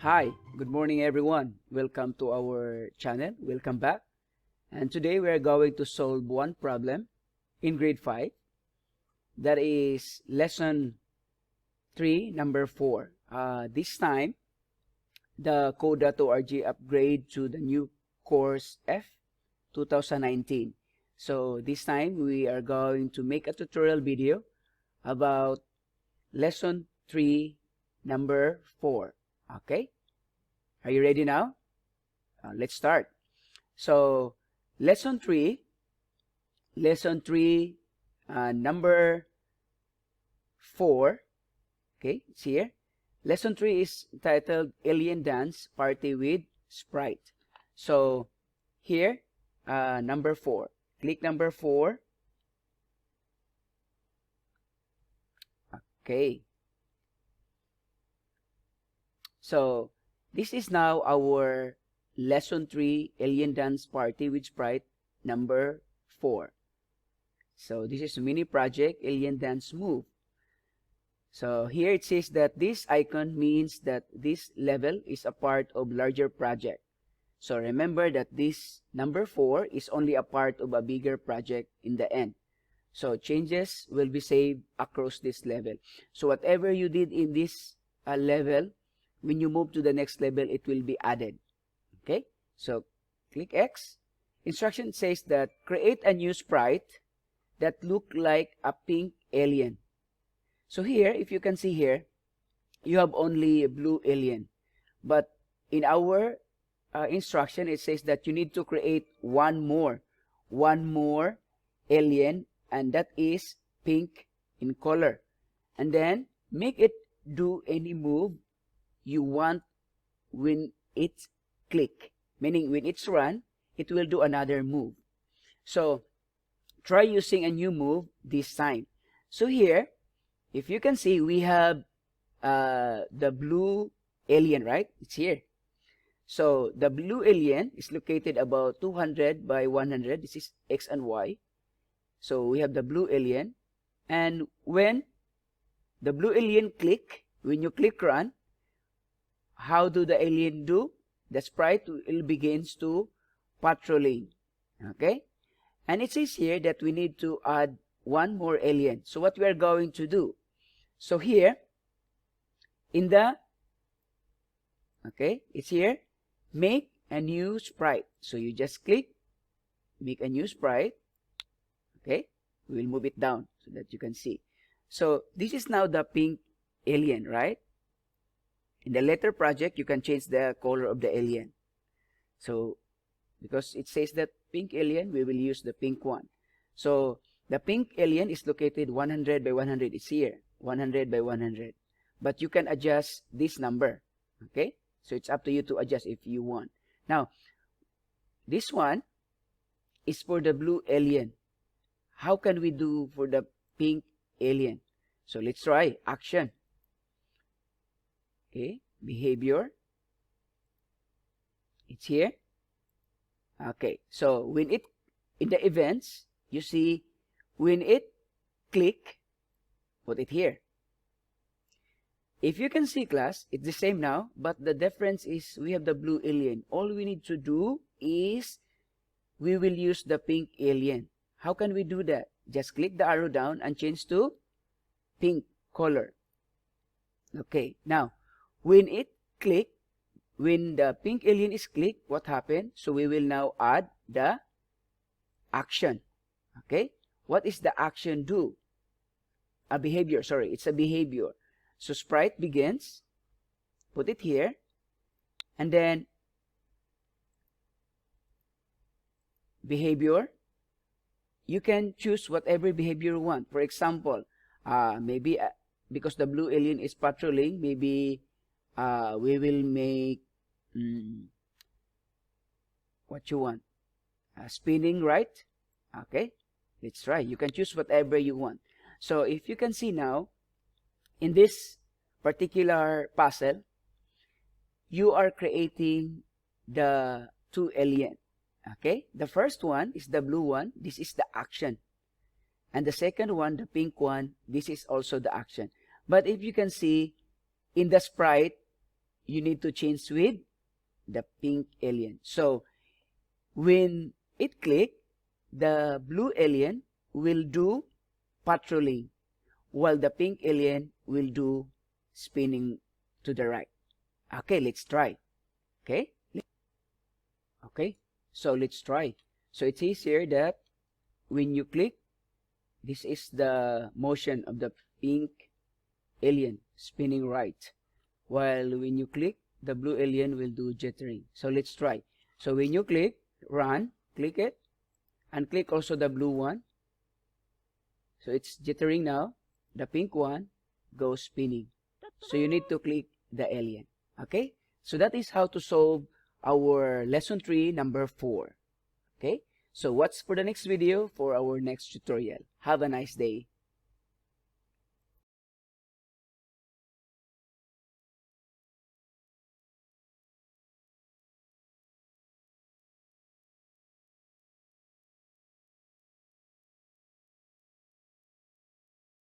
Hi, good morning everyone. Welcome to our channel. Welcome back. And today we are going to solve one problem in grade 5. That is lesson 3, number 4. This time, the code.org upgrade to the new course F 2019. So this time we are going to make a tutorial video about lesson 3, number 4. Okay? Are you ready now? Let's start. So, lesson 3, number 4, okay, it's here. Lesson 3 is titled Alien Dance Party with Sprite. So, here, number 4. Click number 4. Okay. So, this is now our lesson 3 Alien Dance Party with Sprite number 4. So, this is a mini project Alien Dance Move. So, here it says that this icon means that this level is a part of larger project. So, remember that this number 4 is only a part of a bigger project in the end. So, changes will be saved across this level. So, whatever you did in this level, when you move to the next level, it will be added. Okay, so click X. Instruction says that create a new sprite that look like a pink alien. So here, if you can see here, you have only a blue alien. But in our instruction, it says that you need to create one more alien, and that is pink in color. And then make it do any move you want when it's click, meaning when it's run, it will do another move. So try using a new move this time. So here, if you can see, we have the blue alien, right? It's here. So the blue alien is located about 200 by 100. This is X and Y. So we have the blue alien, and when the blue alien click, when you click run, how do the alien do? The sprite will begins to patrolling. Okay? And it says here that we need to add one more alien. So what we are going to do? So here, in the, okay, it's here, make a new sprite. So you just click, make a new sprite. Okay? We will move it down so that you can see. So this is now the pink alien, right? In the later project, you can change the color of the alien. So, because it says that pink alien, we will use the pink one. So, the pink alien is located 100 by 100. It's here, 100 by 100. But you can adjust this number. Okay? So, it's up to you to adjust if you want. Now, this one is for the blue alien. How can we do for the pink alien? So, let's try action. Okay, behavior. It's here. Okay, so when it, in the events, you see, when it click, put it here. If you can see, class, it's the same now, but the difference is we have the blue alien. All we need to do is we will use the pink alien. How can we do that? Just click the arrow down and change to pink color. Okay, now, when it click, when the pink alien is clicked, what happened? So we will now add the action. Okay? What is the action do? A behavior, sorry, it's a behavior. So sprite begins, put it here, and then behavior, you can choose whatever behavior you want. For example, maybe because the blue alien is patrolling, maybe we will make what you want, spinning, right? Okay, let's try. You can choose whatever you want. So if you can see now, in this particular puzzle, you are creating the two alien. Okay, the first one is the blue one. This is the action. And the second one, the pink one, this is also the action. But if you can see, in the sprite, you need to change with the pink alien. So when it click, the blue alien will do patrolling, while the pink alien will do spinning to the right. Okay, let's try. Okay, okay, so let's try. So it says here that when you click, this is the motion of the pink alien spinning right, while when you click, the blue alien will do jittering. So let's try. So when you click run, click it, and click also the blue one. So it's jittering now. The pink one goes spinning. So you need to click the alien. Okay, so that is how to solve our lesson 3 number 4. Okay, so what's for the next video for our next tutorial. Have a nice day.